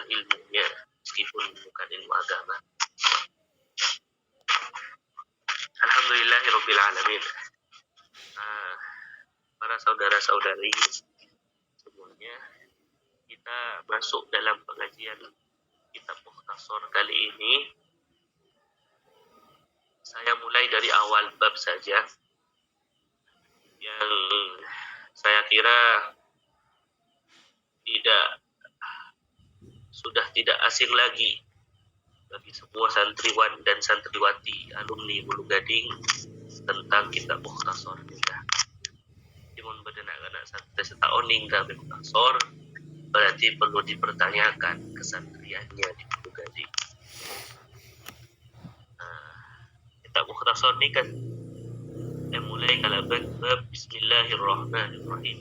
ilmunya meskipun bukan ilmu agama. Alhamdulillahirabbil alamin. Para saudara-saudari semuanya, kita masuk dalam pengajian kitab Mukhtasar kali ini. Saya mulai dari awal bab saja, yang saya kira sudah tidak asing lagi bagi semua santriwan dan santriwati alumni Bulu Gading tentang kitab Mukhtasar kita. Timun bedenak-anak santri setaoning kami Mukhtasar, berarti perlu dipertanyakan kesantriannya di Bulu Gading. Kitab Mukhtasar ini kan mulai kalau bab Bismillahirrahmanirrahim.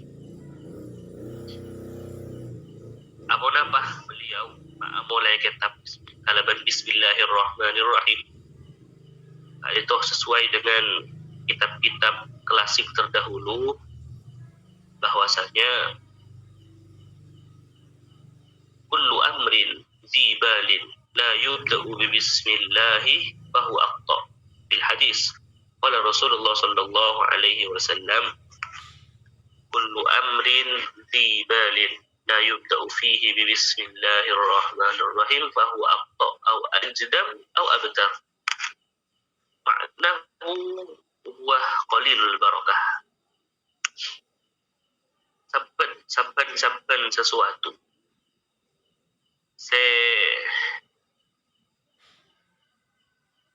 Amun apa beliau mulai kitab halaman Bismillahirrahmanirrahim. Itu sesuai dengan kitab-kitab klasik terdahulu, bahwasanya kullu amrin zibalin la yubda'u bi bismillahi fahuwa aqta. Bil hadis qala Rasulullah sallallahu alaihi wasallam, kullu amrin zibalin la yubda'u fihi bi bismillahirrahmanirrahim fahuwa aqta aw ajdam aw abtar. Ma'nahu huwa qalilul barakah. Saben sesuatu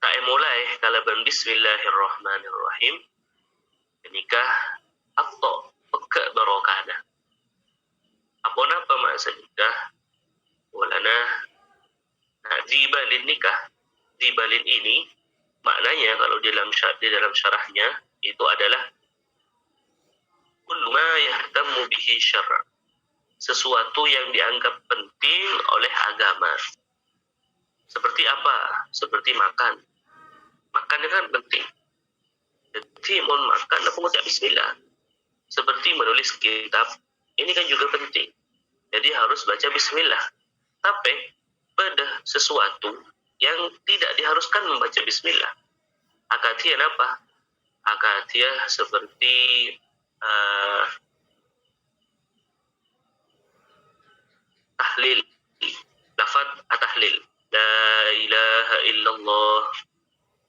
tak mulai kalaban bismillahirrahmanirrahim kenikah atau peka barokahna. Apa maksudnya? Walana zibalin nikah. Zibalin ini maknanya kalau di dalam syarahnya itu adalah kullu ma yahtammu bihi syara', sesuatu yang dianggap penting oleh agama. Seperti apa? Seperti makan. Makan kan penting. Jadi mau makan apa ngucap bismillah. Seperti menulis kitab, ini kan juga penting. Jadi harus baca bismillah. Tapi pada sesuatu yang tidak diharuskan membaca bismillah. Akatia apa? Akatia seperti tahlil, lafaz at-tahlil, la ilaha illallah,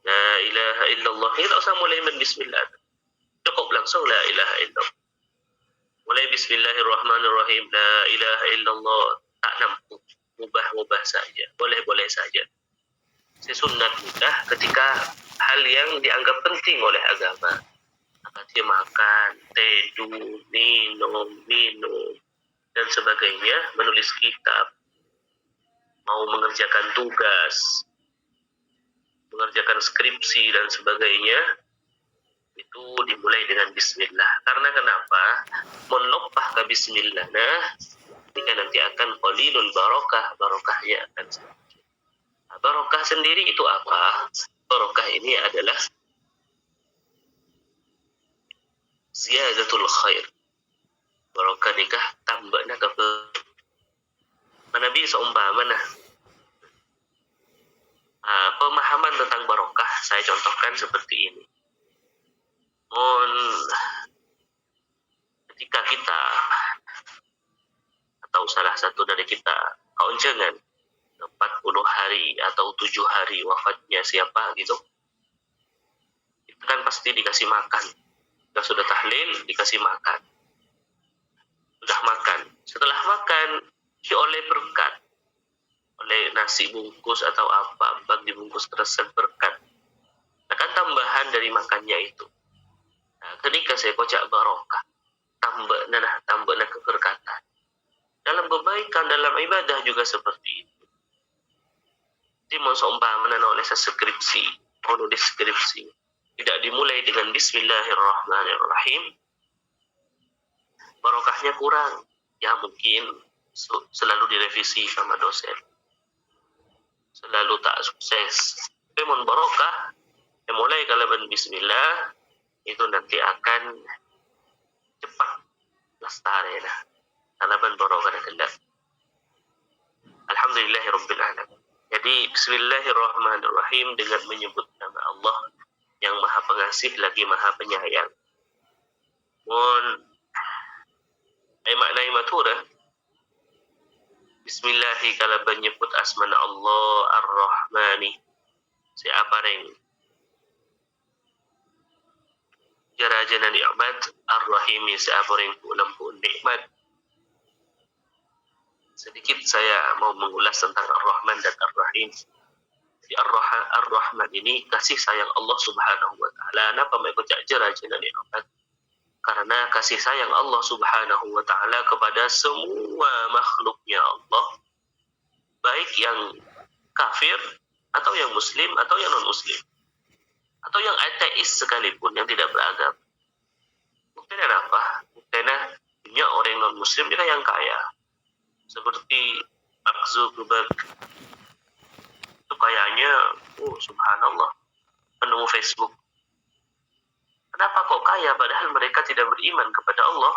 la ilaha illallah. Ini tak usah mulai bismillah, cukup langsung la ilaha illallah. Mulai bismillahirrahmanirrahim, la ilaha illallah, tak nampu, mubah saja, boleh saja. Sesunat mudah ketika hal yang dianggap penting oleh agama. Dia makan, tidur, minum, dan sebagainya, menulis kitab, mau mengerjakan tugas, mengerjakan skripsi dan sebagainya, itu dimulai dengan bismillah. Karena kenapa? Menopah ke bismillah, jika nanti akan qalilul barokahnya akan sedikit. Barokah sendiri itu apa? Barokah ini adalah ziyadatul khair. Barokah nikah tambahnya ke Nabi seumpamana pemahaman tentang barokah saya contohkan seperti ini. Ketika kita atau salah satu dari kita kauncengan 40 hari atau 7 hari wafatnya siapa gitu, itu kan pasti dikasih makan. Sudah tahlil dikasih makan. Sudah makan. Setelah makan oleh berkat, oleh nasi bungkus atau apa, bagi bungkus resep berkat. Akan tambahan dari makannya itu. Nah, ketika saya kocak barokah, tambahna keberkatan. Dalam kebaikan, dalam ibadah juga seperti itu. Jadi mau seumpamana oleh skripsi, menulis skripsi, tidak dimulai dengan bismillahirrahmanirrahim, barokahnya kurang. Ya mungkin selalu direvisi sama dosen, selalu tak sukses. Tapi mau barokah, mulai kalaban bismillah, itu nanti akan cepat lestari. Kalaban barokah dan hendak. Alhamdulillah. Alhamdulillahirabbil alamin. Jadi bismillahirrahmanirrahim dengan menyebut nama Allah yang Maha Pengasih lagi Maha Penyayang. Mun ay maknai matura bismillahi kala menyebut asmana Allah ar-Rahmani siapa ring jarajana nikmat ar-Rahimi siapa ring pun nikmat. Sedikit saya mau mengulas tentang Ar-Rahman dan Ar-Rahim. Jadi Ar-Rahman ini kasih sayang Allah Subhanahu wa taala. Napa may kocak jarajana nikmat? Karena kasih sayang Allah Subhanahu wa taala kepada semua makhluknya Allah, baik yang kafir atau yang muslim atau yang non muslim atau yang ateis sekalipun yang tidak beragama. Buktinya apa? Buktinya punya orang non muslim dia yang kaya. Seperti Mark Zuckerberg itu kayaknya subhanallah penemu Facebook. Kenapa kok kaya padahal mereka tidak beriman kepada Allah?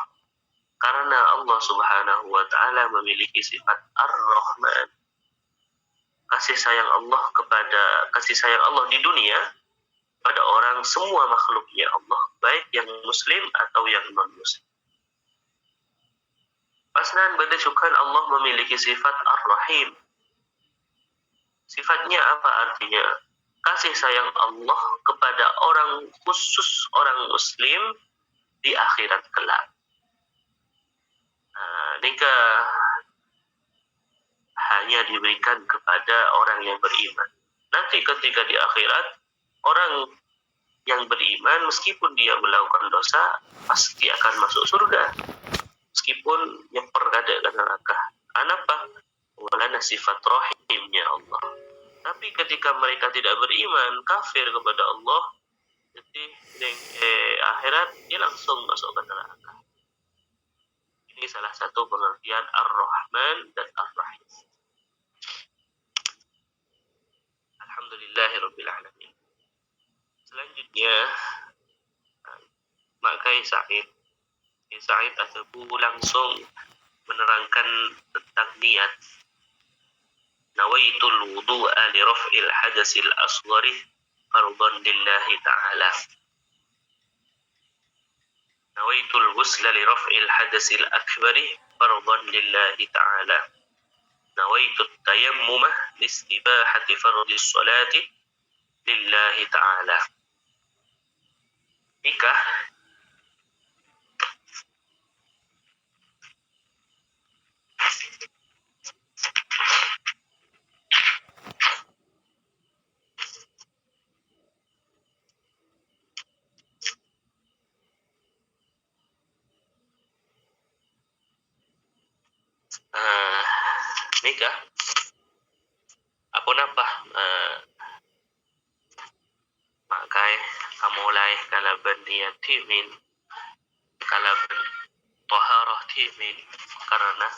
Karena Allah Subhanahu wa taala memiliki sifat Ar-Rahman. Kasih sayang Allah di dunia pada orang semua makhluknya Allah, baik yang muslim atau yang non muslim. Pasnan berdasarkan Allah memiliki sifat Ar-Rahim. Sifatnya apa artinya? Kasih sayang Allah kepada orang khusus orang muslim di akhirat kelak. Nikah hanya diberikan kepada orang yang beriman. Nanti ketika di akhirat orang yang beriman meskipun dia melakukan dosa pasti akan masuk surga. Meskipun nyeper kada ke neraka. Kenapa? Walana sifat rahimnya Allah. Tapi ketika mereka tidak beriman, kafir kepada Allah, jadi di akhirat dia langsung masuk ke neraka. Ini salah satu pengertian Ar-Rahman dan Ar-Rahim. Alhamdulillahirabbil alamin. Selanjutnya Mak Kai Sa'id Atabu langsung menerangkan tentang niat. Nawaitul wudu'a li raf'il hadasil asghari fardhan lillahi ta'ala. Nawaitul ghusla li raf'il hadasil akbari fardhan lillahi ta'ala. Nawaitut tayammuma li istibahati fardhis salati lillahi ta'ala. Nikah nikah apa makai kamulai kalaban niat timin kalaban taharah timin karena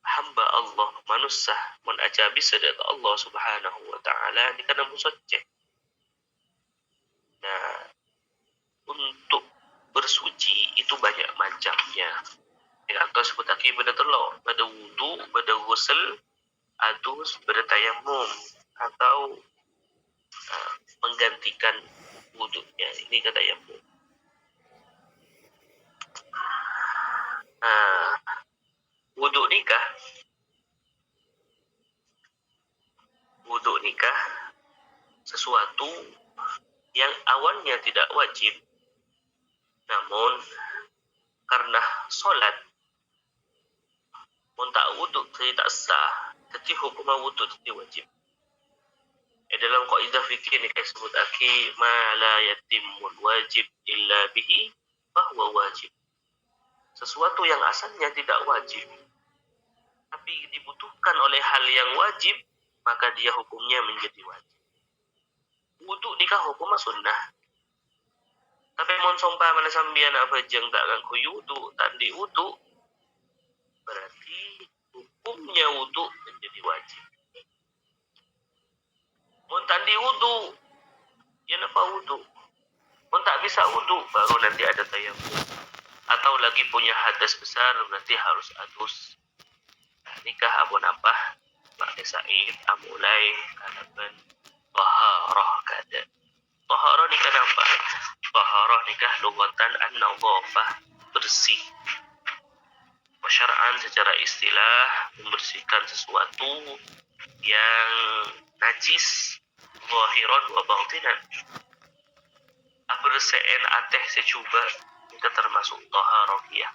hamba Allah manusia menajabi sedat Allah Subhanahu wa taala di kana musocce. Nah, untuk bersuci itu banyak macamnya. Atau sebutake pada telur, pada wudu, pada ghusl, atau pada tayammum atau menggantikan wudunya. Ini kata tayammum. Wudu nikah sesuatu yang awalnya tidak wajib, namun karena solat tak wudu tidak sah, jadi hukum wudu jadi wajib. Dalam kaidah fikih ini disebut ma la yatimmul wajib illa bihi bahwa wajib. Sesuatu yang asalnya tidak wajib tapi dibutuhkan oleh hal yang wajib, maka dia hukumnya menjadi wajib. Wudu nikah hukumnya sunnah. Tapi mon sompa mana sambian apa jeng tak ngaku wudu, tandi wudu berarti hukumnya wudu menjadi wajib. Mon tandi wudu, ya napa wudu? Mon tak bisa wudu, baru nanti ada tayammum. Atau lagi punya hadas besar, berarti harus adus. Nah, nikah abon apa Pak Sa'id amulai kalaban taharah kada. Taharah nikah apa? Taharah nikah lugatan an-nadhafah, bersih. Syar'an secara istilah membersihkan sesuatu yang najis zahiran wa batinan. Aberseen ateh secuba itu termasuk taharahiyah.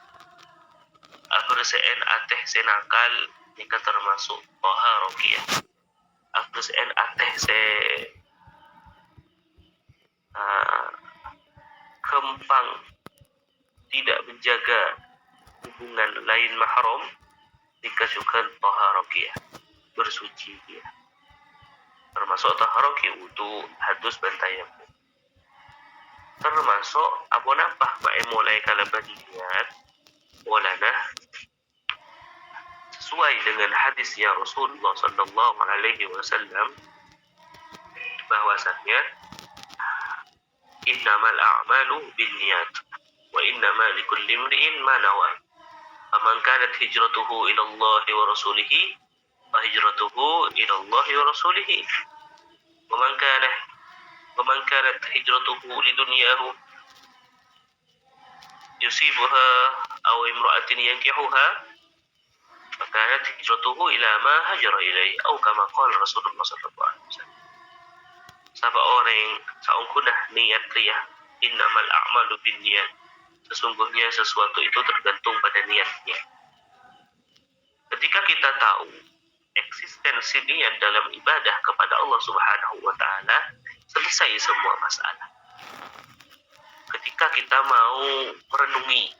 Aberseen ateh senakal itu termasuk taharahiyah. Aberseen ateh se kempang tidak menjaga hubungan lain mahram dikasihkan taharahiyah, bersuci dia. Termasuk taharahiyah wudu, hadus bantayam. Termasuk abon apa mae mulai kalaban niat walana sesuai dengan hadis yang Rasulullah sallallahu alaihi wasallam bahwasanya innamal a'malu binniyat wa innama likulli imri'in ma nawa. Faman kanat hijratuhu ila Allah wa rasulih fa hijratuhu ila Allah wa rasulih. ومن كانت هجرته لدنياه يصيبها أو امرأة ينكحها فكانت هجرته إلى ما هاجر إليه أو كما قال Rasulullah sallallahu alaihi wasallam. Sapa orang saungkunah niat dia, innamal a'malu binniyat. Sesungguhnya sesuatu itu tergantung pada niatnya. Ketika kita tahu eksistensi niat dalam ibadah kepada Allah Subhanahu wa taala, selesai semua masalah. Ketika kita mau merenungi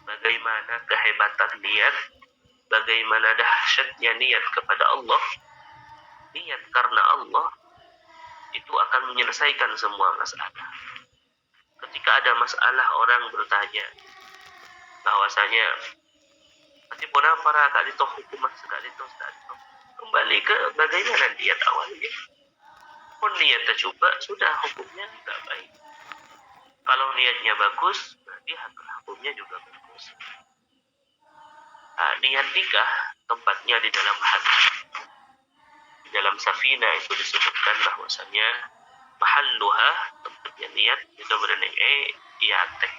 bagaimana kehebatan niat, bagaimana dahsyatnya niat kepada Allah, niat karena Allah itu akan menyelesaikan semua masalah. Ketika ada masalah orang bertanya bahwasanya nanti pun para kali toh hukum sekali toh kembali ke bagaimana niat awalnya. Pun niat coba sudah hukumnya tidak baik. Kalau niatnya bagus, berarti hukumnya juga bagus. Niat nikah tempatnya di dalam hati. Di dalam safina itu disebutkan bahwasanya mahalluha, tempatnya niat itu berneng iateh.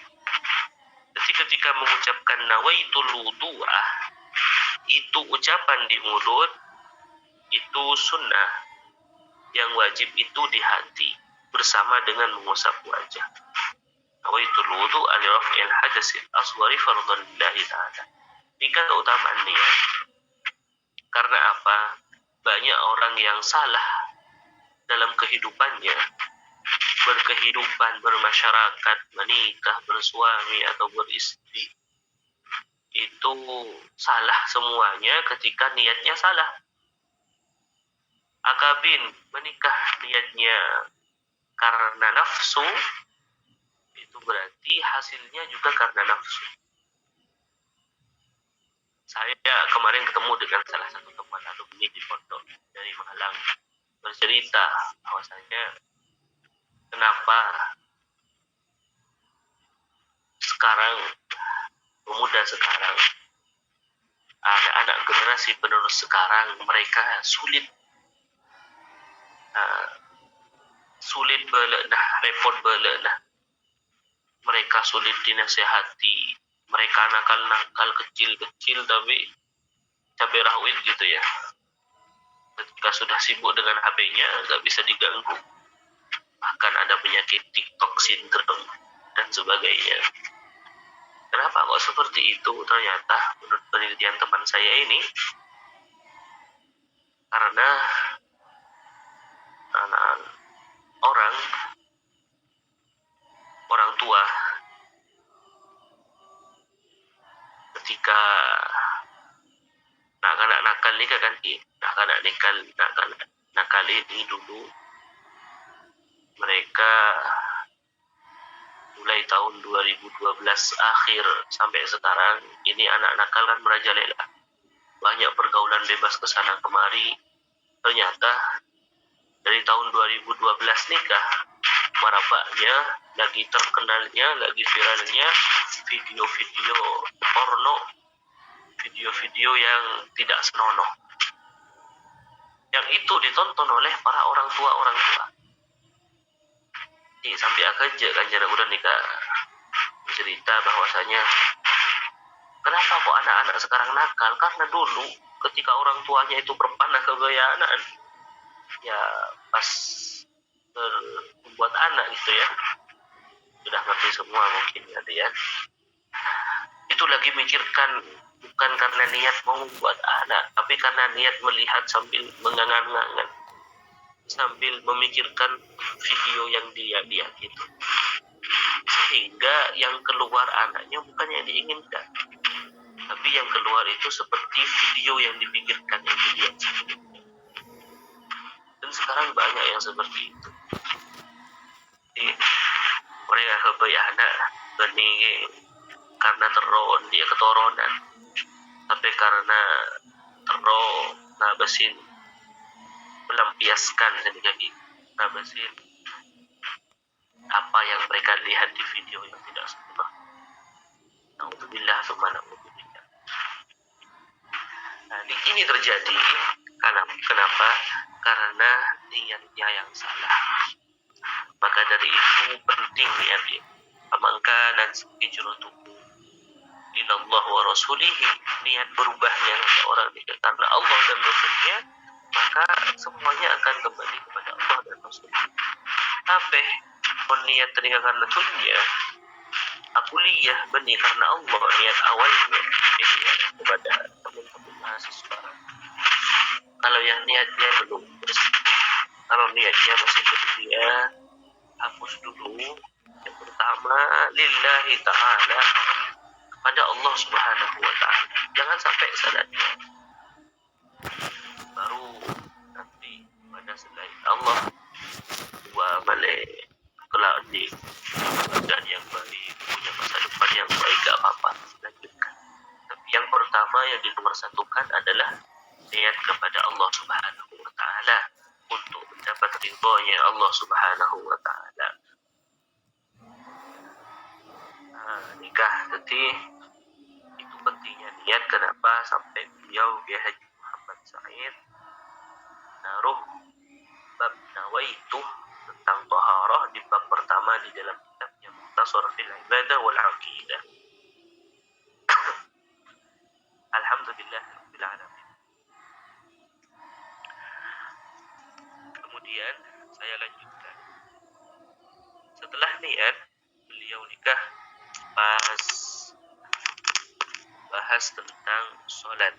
Jadi ketika mengucapkan nawaitul wudu'ah, itu ucapan di mulut itu sunnah. Yang wajib itu di hati bersama dengan mengusap wajah. Nawaitul wudu' li raf'il hadatsil asghari fardhan lillahi ta'ala. Ini kan keutamaan niat. Karena apa? Banyak orang yang salah dalam kehidupannya, berkehidupan, bermasyarakat, menikah, bersuami atau beristri, itu salah semuanya ketika niatnya salah. Akabin menikah niatnya karena nafsu, itu berarti hasilnya juga karena nafsu. Saya kemarin ketemu dengan salah satu teman alumni di pondok dari Malang, bercerita bahwasanya kenapa sekarang pemuda sekarang, anak-anak generasi penerus sekarang, mereka sulit repot belek nah. Mereka sulit dinasehati, mereka nakal kecil tapi cabai rawit gitu ya. Ketika sudah sibuk dengan HP-nya, nggak bisa diganggu. Bahkan ada penyakit TikTok syndrome dan sebagainya. Kenapa kok seperti itu? Ternyata menurut penelitian teman saya ini, karena orang tua ketika anak nakal ini nakal ini dulu mereka mulai tahun 2012 akhir sampai sekarang ini anak nakal kan merajalela, banyak pergaulan bebas kesana kemari. Ternyata dari tahun 2012 nikah, marabaknya, lagi terkenalnya, lagi viralnya video-video porno, video-video yang tidak senonoh, yang itu ditonton oleh para orang tua. Ini sampai aja kanjeng udah nikah cerita bahwasanya kenapa kok anak-anak sekarang nakal, karena dulu ketika orang tuanya itu berpanah kegayaan, ya pas membuat anak gitu ya, sudah ngerti semua mungkin ya, itu lagi mikirkan bukan karena niat mau membuat anak, tapi karena niat melihat sambil mengangan-angan, sambil memikirkan video yang dia lihat itu, sehingga yang keluar anaknya bukan yang diinginkan, tapi yang keluar itu seperti video yang dipikirkan, yang dilihat. Dan sekarang banyak yang seperti itu. Jadi, mereka kebayang anak benih karena dia ketoronan, tapi karena nabesin melampiaskan sedikit nabesin apa yang mereka lihat di video yang tidak sempurna. Alhamdulillah, subhanallah. Nah, ini terjadi kenapa? Karena niatnya yang salah. Maka dari itu penting niat. Maka dan hijratuhu ilallah wa rasulih, niat berubahnya seorang karena Allah dan Rasulnya, maka semuanya akan kembali kepada Allah dan Rasulnya. Tapi niat teringat karena dunia, aku lihat benih karena Allah, niat awalnya ini ya, kepada teman-teman mahasiswa. Kalau yang niatnya belum bersih, kalau niatnya masih berbeda, hapus dulu. Yang pertama, lillahi ta'ala, pada Allah subhanahu wa ta'ala. Jangan sampai salatnya, baru nanti pada selain Allah wa balik kelak di keadaan yang baik, punya masa depan yang baik, gak apa-apa, lanjutkan. Tapi yang pertama yang dinomorsatukan adalah niat kepada Allah subhanahu wa ta'ala, untuk mendapat ridhonya Allah subhanahu wa ta'ala. Nikah, jadi itu pentingnya niat. Kenapa sampai beliau Kiai Haji Muhammad Said naruh bab nawaitu tentang taharah di bab pertama di dalam kitabnya Mukhtasar fil Ibadah wal Aqidah. Alhamdulillah rabbil alamin. Kemudian saya lanjutkan. Setelah niat, beliau nikah pas bahas tentang sholat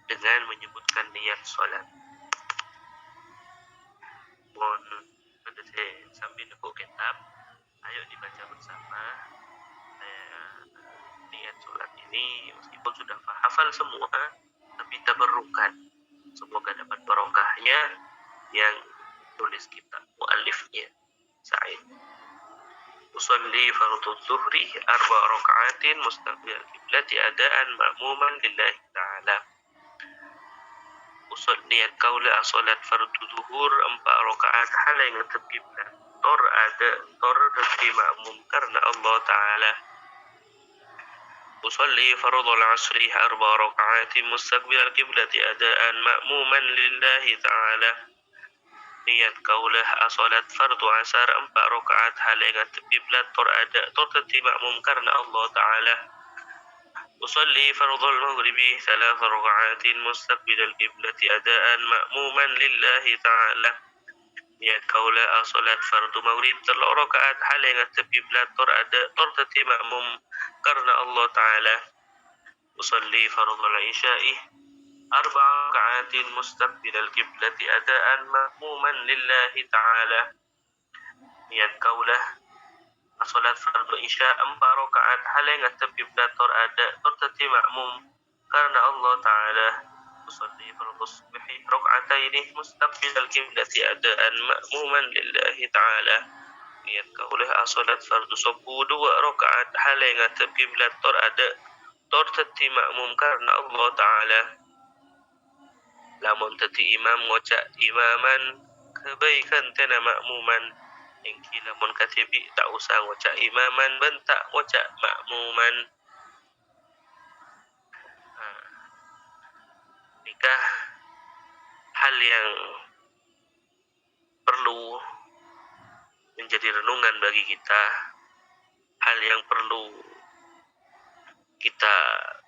dengan menyebutkan niat sholat. Mohon sambil buku kitab, ayo dibaca bersama. Niat sholat ini meskipun sudah hafal semua, tapi tabarrukan, semoga dapat barokahnya yang tulis kitab muallifnya Said. Usalli fardhu zuhri 4 raka'atin mustaqbil qiblati adaan ma'muman lillahi ta'ala. Usul niat kaula salat fardhu zuhur 4 rakaat hal yang ngadep kiblat. Tor dari makmum karena Allah Ta'ala. Usalli fardhu asri 4 raka'atin mustaqbil qiblati adaan ma'muman lillahi ta'ala. Niat kaulah salat fardu asar 4 rakaat hal yang kiblat tor teti makmum karena Allah Ta'ala. Usalli fardhul maghribi 3 raka'atin mustaqbilal qiblati adaan ma'muman lillahi ta'ala. Niat kaulah salat fardu maghrib 3 rakaat hal yang kiblat tor teti makmum karena Allah Ta'ala. Usalli fardhul isya'i 4 raka'atin mustaqbilal qiblati adaan ma'muman lillahi ta'ala. Niat kaulah salat fardu isya 4 rakaat hal yang ngadep kiblat tor teti makmum karena Allah Ta'ala. Usalli fardhu subhi raka'ataini mustaqbilal qiblati adaan ma'muman lillahi ta'ala. Niat kaulah salat fardu subuh 2 rakaat hal yang ngadep kiblat tor teti makmum karena Allah Ta'ala. Lamun teti imam ngocak imaman kebaikan tena makmuman, engki lamun katibi tak usah ngocak imaman bentak ngocak makmuman. Inikah hal yang perlu menjadi renungan bagi kita, hal yang perlu kita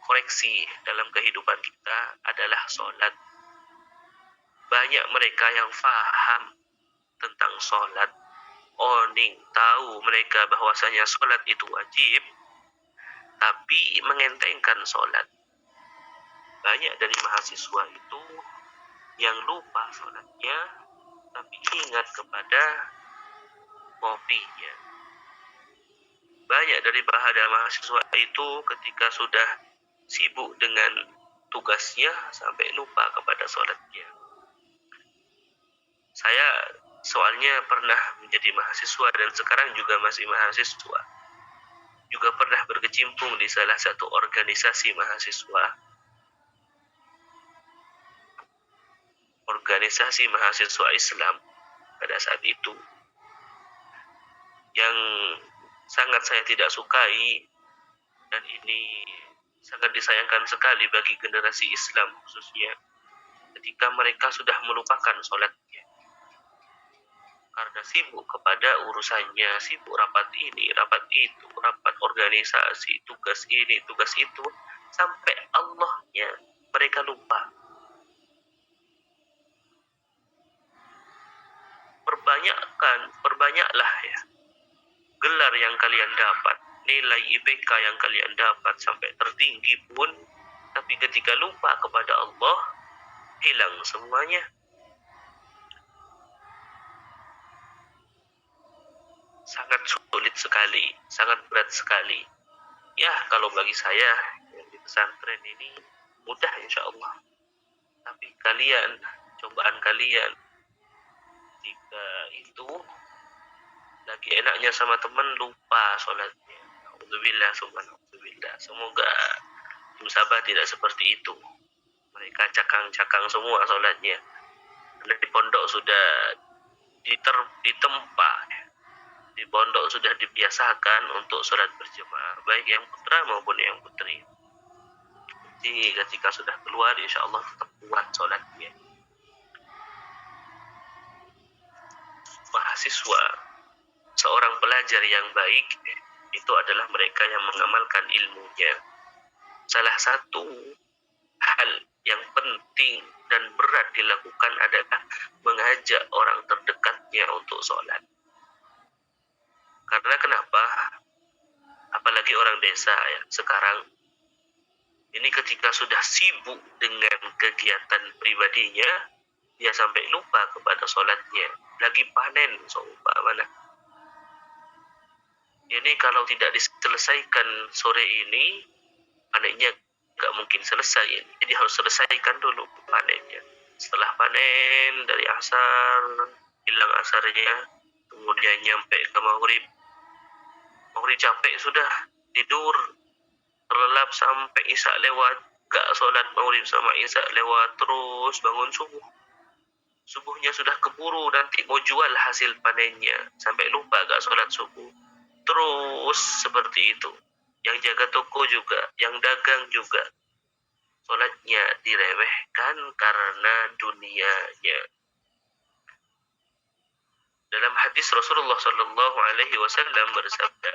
koreksi dalam kehidupan kita adalah sholat. Banyak mereka yang faham tentang sholat, tahu mereka bahwasanya sholat itu wajib, tapi mengentengkan sholat. Banyak dari mahasiswa itu yang lupa sholatnya, tapi ingat kepada kopinya. Banyak daripada mahasiswa itu ketika sudah sibuk dengan tugasnya sampai lupa kepada sholatnya. Saya soalnya pernah menjadi mahasiswa dan sekarang juga masih mahasiswa. Juga pernah berkecimpung di salah satu organisasi mahasiswa. Organisasi mahasiswa Islam pada saat itu. Yang sangat saya tidak sukai, dan ini sangat disayangkan sekali bagi generasi Islam khususnya, ketika mereka sudah melupakan sholatnya karena sibuk kepada urusannya, sibuk rapat ini, rapat itu, rapat organisasi, tugas ini, tugas itu, sampai Allahnya mereka lupa. Perbanyaklah ya gelar yang kalian dapat, nilai IPK yang kalian dapat sampai tertinggi pun, tapi ketika lupa kepada Allah, hilang semuanya. Sangat sulit sekali, sangat berat sekali. Ya, kalau bagi saya yang di pesantren ini mudah insya Allah. Tapi kalian, cobaan kalian, jika itu lagi enaknya sama teman lupa sholatnya. Alhamdulillah, subhanallah. Semoga tim Sabah tidak seperti itu. Mereka cakang-cakang semua sholatnya. Karena di pondok sudah ditempa. Di pondok sudah dibiasakan untuk sholat berjemaah, baik yang putra maupun yang putri. Jadi ketika sudah keluar, insya Allah tetap kuat sholatnya. Mahasiswa, seorang pelajar yang baik, itu adalah mereka yang mengamalkan ilmunya. Salah satu hal yang penting dan berat dilakukan adalah mengajak orang terdekatnya untuk sholat. Karena kenapa? Apalagi orang desa ya, sekarang ini ketika sudah sibuk dengan kegiatan pribadinya, dia sampai lupa kepada sholatnya. Lagi panen, mana? Ini kalau tidak diselesaikan sore ini, panennya nggak mungkin selesai. Jadi harus selesaikan dulu panennya. Setelah panen dari asar, hilang asarnya, kemudian nyampe ke maghrib capek sudah, tidur terlelap sampai isya lewat, gak sholat maghrib sama isya lewat, terus bangun subuhnya sudah keburu, nanti mau jual hasil panennya sampai lupa gak sholat subuh. Terus seperti itu. Yang jaga toko juga, yang dagang juga, sholatnya diremehkan karena dunianya. Dalam hadis Rasulullah Sallallahu Alaihi Wasallam bersabda,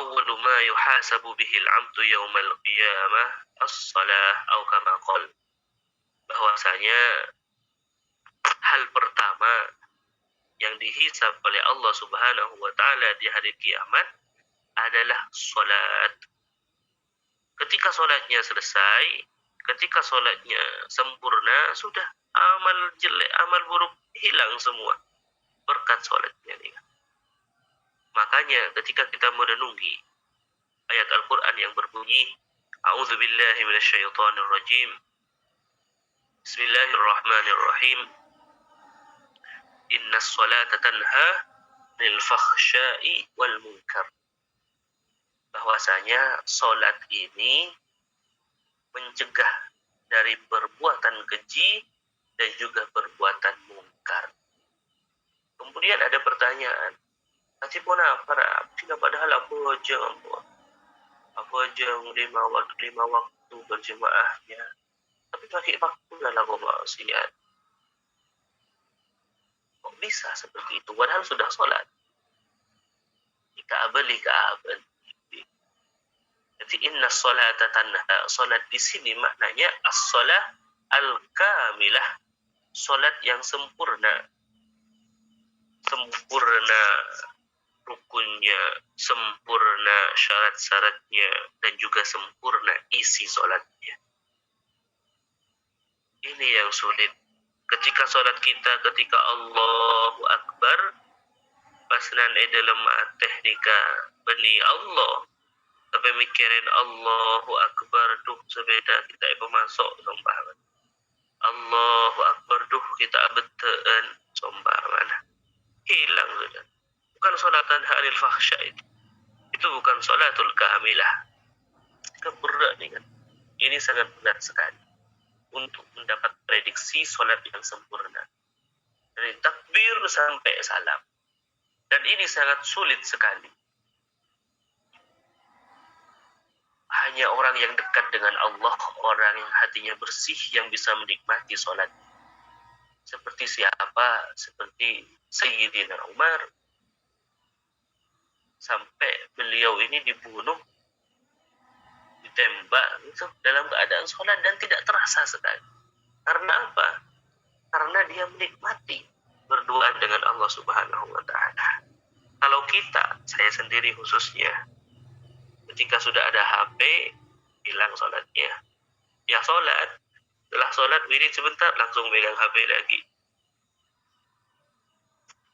"Awwalu ma yuhasabu bihi al-'abdu yawmal qiyamah as-salah," atau kama qala. Bahwasanya hal pertama yang dihisab oleh Allah Subhanahu wa taala di hari kiamat adalah salat. Ketika salatnya selesai, ketika salatnya sempurna, sudah amal jelek, amal buruk hilang semua berkat salatnya nih. Makanya ketika kita merenungi ayat Al-Quran yang berbunyi, A'udzubillahi minasyaitonir rajim, Bismillahirrahmanirrahim, Innas salata tanha 'anil fakhsya'i wal munkar. Bahwasanya salat ini mencegah dari perbuatan keji dan juga perbuatan mungkar. Kemudian ada pertanyaan, "Tapi pun apa? Tidak padahal aku aja." Apa aja lima waktu berjemaahnya, tapi pakai waktu dalam maksiat. Kok bisa seperti itu? Padahal sudah sholat. Ika'abal. Jadi inna sholata tanha. Sholat di sini maknanya as-sholah al-kamilah. Sholat yang sempurna. Sempurna rukunnya, sempurna syarat-syaratnya, dan juga sempurna isi sholatnya. Ini yang sulit. Ketika sholat kita, ketika Allahu Akbar, pas nanti dalam teknika beni Allah, tapi mikirin Allahu Akbar, duh sepeda kita masuk sombah. Allahu Akbar, duh kita beteen sombah mana. Hilang sudah. Bukan sholatan anil fahsya itu. Itu bukan sholatul kamilah. Berat nih kan. Ini sangat berat sekali untuk mendapat prediksi sholat yang sempurna. Dari takbir sampai salam. Dan ini sangat sulit sekali. Hanya orang yang dekat dengan Allah, orang yang hatinya bersih, yang bisa menikmati sholat. Seperti siapa? Seperti Sayyidina Umar. Sampai beliau ini dibunuh, ditembak itu dalam keadaan sholat dan tidak terasa sekali. Karena apa? Karena dia menikmati berdoa dengan Allah Subhanahu wa Ta'ala. Kalau kita, saya sendiri khususnya, ketika sudah ada HP, hilang sholatnya. Ya sholat, setelah sholat wirid sebentar langsung megang HP lagi.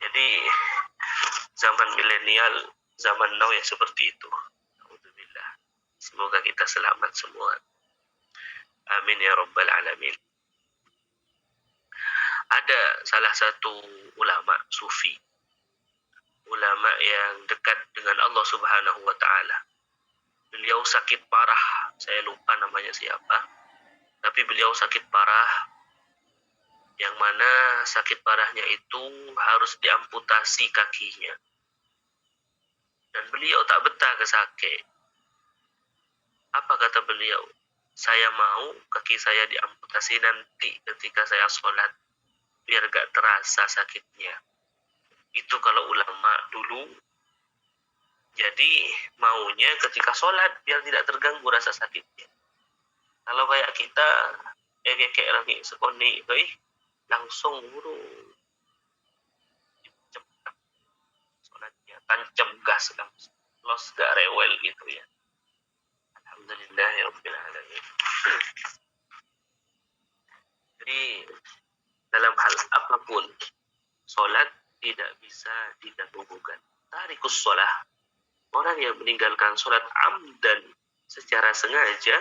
Jadi zaman milenial, zaman now ya seperti itu. Alhamdulillah. Semoga kita selamat semua. Amin ya rabbal alamin. Ada salah satu ulama sufi, ulama yang dekat dengan Allah Subhanahu wa Ta'ala. Beliau sakit parah, saya lupa namanya siapa, tapi beliau sakit parah, yang mana sakit parahnya itu harus diamputasi kakinya. Dan beliau tak betah ke sakit. Apa kata beliau? Saya mau kaki saya diamputasi nanti ketika saya sholat, biar gak terasa sakitnya. Itu kalau ulama dulu. Jadi maunya ketika sholat biar tidak terganggu rasa sakitnya. Kalau kayak kita, kayak lagi sekoni, langsung buru cepat sholatnya, tancap gas langsung, los gak rewel gitu ya. Alhamdulillahirabbil alamin. Jadi dalam hal apapun, sholat tidak bisa diganggu-gugat. Tarikus sholah, orang yang meninggalkan sholat amdan secara sengaja,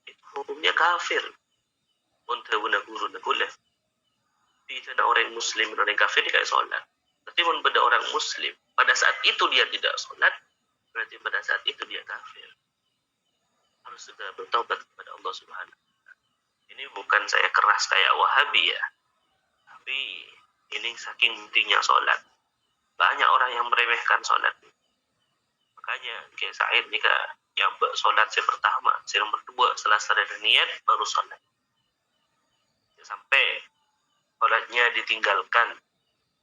itu hukumnya kafir. Untuk guru nagulah. Tidak ada orang muslim, orang kafir kayak sholat. Tapi pada orang muslim, pada saat itu dia tidak sholat, berarti pada saat itu dia kafir. Harus segera bertobat kepada Allah Subhanahu. Ini bukan saya keras kayak Wahabi ya, tapi ini saking pentingnya sholat. Banyak orang yang meremehkan sholat. Makanya kayak Said nih kak, yang sholat saya pertama, saya nomor 2, setelah sadar niat baru sholat. Sampai sholatnya ditinggalkan,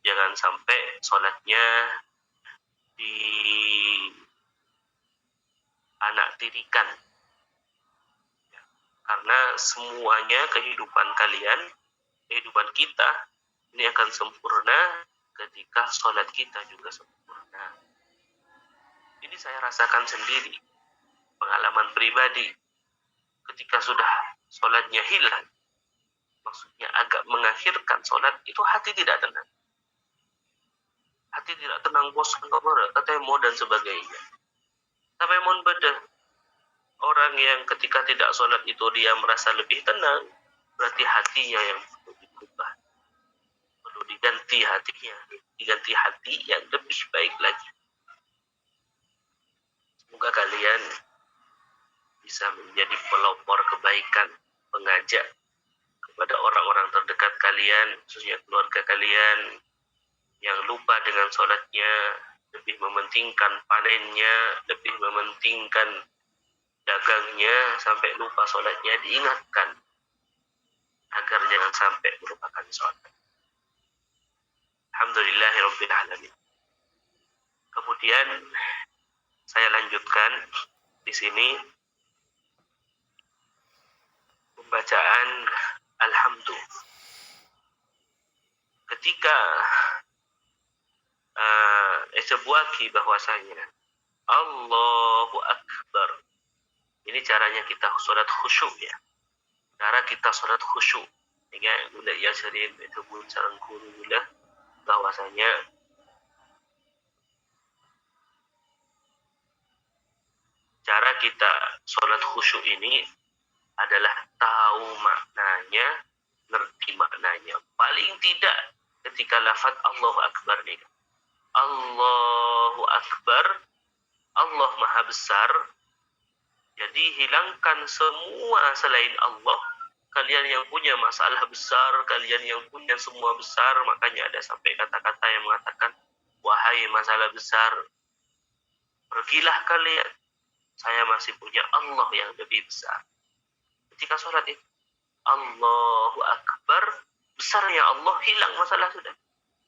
jangan sampai sholatnya di anak tirikan. Karena semuanya kehidupan kalian, kehidupan kita, ini akan sempurna ketika sholat kita juga sempurna. Ini saya rasakan sendiri, pengalaman pribadi. Ketika sudah sholatnya hilang, maksudnya agak mengakhirkan sholat, itu hati tidak tenang. Hati tidak tenang, bosan, ketemu dan sebagainya. Tapi mohon beda. Orang yang ketika tidak sholat itu dia merasa lebih tenang, berarti hatinya yang perlu diubah. Perlu diganti hatinya, diganti hati yang lebih baik lagi. Semoga kalian bisa menjadi pelopor kebaikan, pengajak kepada orang-orang terdekat kalian, khususnya keluarga kalian, yang lupa dengan sholatnya, lebih mementingkan panennya, lebih mementingkan dagangnya, sampai lupa sholatnya. Diingatkan agar jangan sampai melupakan sholat. Alhamdulillahirabbil alamin. Kemudian saya lanjutkan di sini pembacaan alhamdulillah. Ketika sebuah bahwasanya Allahu Akbar. Ini caranya kita sholat khusyuk ya. Cara kita sholat khusyuk. Hingga udah ya sering disebut sarang kurulah bahwasanya cara kita sholat khusyuk ini adalah tahu maknanya, ngerti maknanya. Paling tidak ketika lafaz Allahu Akbar nih. Allahu Akbar, Allah Maha Besar. Jadi hilangkan semua selain Allah. Kalian yang punya masalah besar, kalian yang punya semua besar. Makanya ada sampai kata-kata yang mengatakan, wahai masalah besar, pergilah kalian. Saya masih punya Allah yang lebih besar. Ketika sholat itu, Allahu Akbar, besarnya Allah, hilang masalah sudah.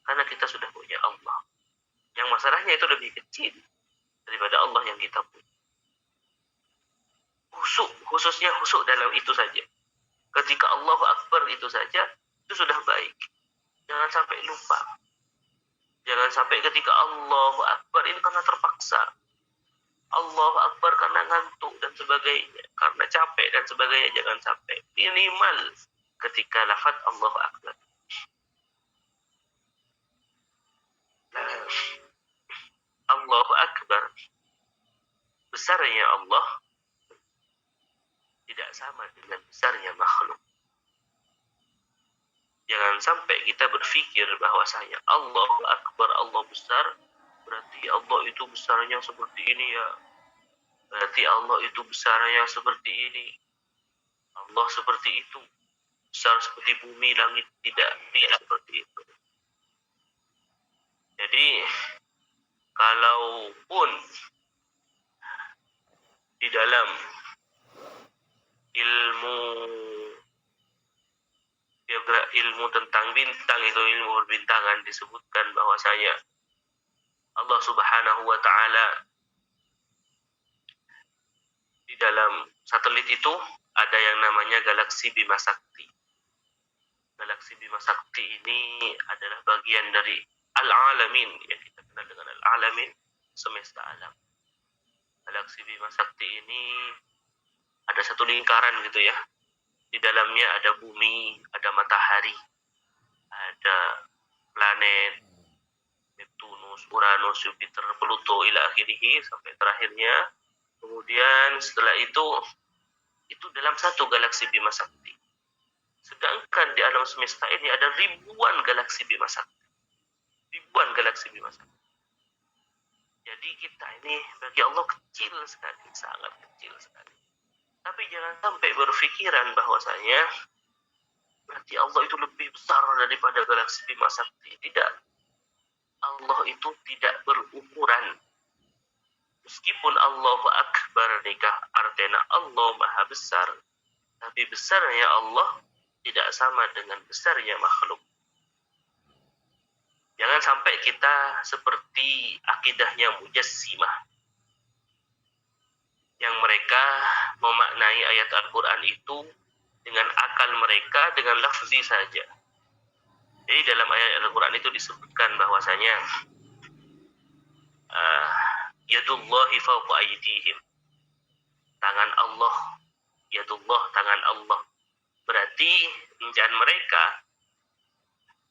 Karena kita sudah punya Allah. Yang masalahnya itu lebih kecil daripada Allah yang kita punya. Khususnya khusyuk dalam itu saja. Ketika Allahu Akbar itu saja, itu sudah baik. Jangan sampai lupa. Jangan sampai ketika Allahu Akbar ini karena terpaksa. Allahu Akbar karena ngantuk dan sebagainya. Karena capek dan sebagainya. Jangan sampai. Minimal ketika lafaz Allahu Akbar. Allahu Akbar. Besarnya Allah tidak sama dengan besarnya makhluk. Jangan sampai kita berpikir bahwasanya Allahu Akbar, Allah besar, berarti Allah itu besarnya seperti ini ya. Berarti Allah itu besarnya seperti ini. Allah seperti itu. Besar seperti bumi, langit. Tidak seperti itu. Jadi, kalaupun di dalam ilmu tentang bintang itu, ilmu perbintangan, disebutkan bahwasanya Allah Subhanahu wa Ta'ala di dalam satelit itu ada yang namanya galaksi Bima Sakti. Galaksi Bima Sakti ini adalah bagian dari Al-Alamin, yang kita kenal dengan Al-Alamin, semesta alam. Galaksi Bima Sakti ini ada satu lingkaran gitu ya. Di dalamnya ada bumi, ada matahari, ada planet, Neptunus, Uranus, Jupiter, Pluto, ila akhirih, sampai terakhirnya. Kemudian setelah itu dalam satu galaksi Bima Sakti. Sedangkan di alam semesta ini ada ribuan galaksi Bima Sakti. Ribuan galaksi Bima Sakti. Jadi kita ini bagi Allah kecil sekali, sangat kecil sekali. Tapi jangan sampai berpikiran bahwasanya berarti Allah itu lebih besar daripada galaksi Bima Sakti. Tidak. Allah itu tidak berukuran. Meskipun Allahu Akbar nikah artinya Allah Maha Besar, tapi besarnya Allah tidak sama dengan besarnya makhluk. Jangan sampai kita seperti akidahnya Mujassimah, yang mereka memaknai ayat Al-Quran itu dengan akal mereka, dengan lafzi saja. Jadi dalam ayat Al-Quran itu disebutkan bahwasanya yadullahi fawqa aydihim, tangan Allah, yadullah, tangan Allah. Berarti jangan mereka,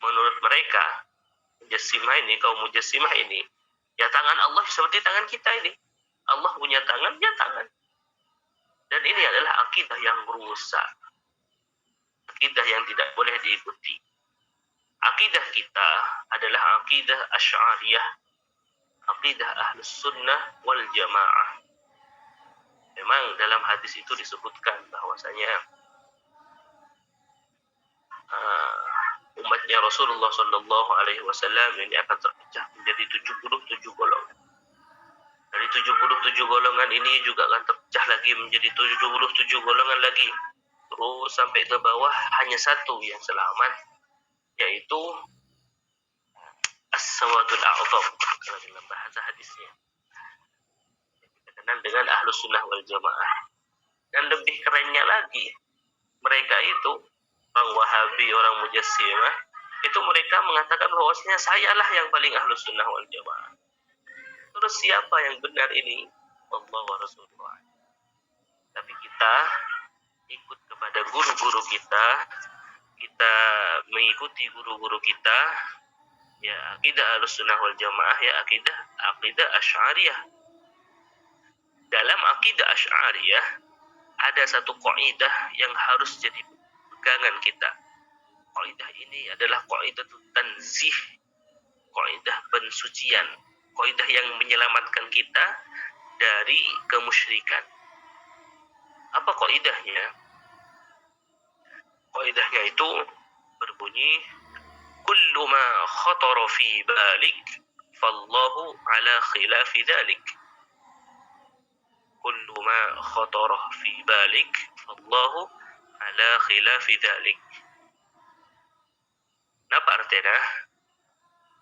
menurut mereka Mujassimah ini, kaum Mujassimah ini, ya tangan Allah seperti tangan kita ini. Allah punya tangan, ya tangan. Dan ini adalah akidah yang rusak. Akidah yang tidak boleh diikuti. Akidah kita adalah akidah Asy'ariyah. Akidah Ahlus Sunnah wal Jamaah. Memang dalam hadis itu disebutkan bahwasanya umatnya Rasulullah Shallallahu Alaihi Wasallam ini akan terpecah menjadi 77 golongan. Dari 77 golongan ini juga akan terpecah lagi menjadi 77 golongan lagi. Terus sampai ke bawah hanya satu yang selamat, yaitu as-sawadul a'zam, kalau dalam bahasa hadisnya kita kenal dengan ahlus sunnah wal jamaah. Dan lebih kerennya lagi, mereka itu orang Wahabi, orang Mujassimah, itu mereka mengatakan bahwasanya sayalah yang paling ahlus sunnah wal jamaah. Terus siapa yang benar ini? Allah wa Rasulullah. Tapi kita ikut kepada guru-guru kita mengikuti guru-guru kita, ya akidah ahlus sunnah wal jamaah, ya akidah asy'ariyah. Dalam akidah asy'ariyah ada satu kaidah yang harus jadi pegangan kita. Kaidah ini adalah kaidah tanzih, kaidah pensucian, kaidah yang menyelamatkan kita dari kemusyrikan. Apa kaidahnya? Kaidahnya itu berbunyi, kullu ma khatara fi balik fallahu ala khilafi dzalik. Kullu ma khatara fi balik fallahu ala khilafi dzalik. Apa artinya?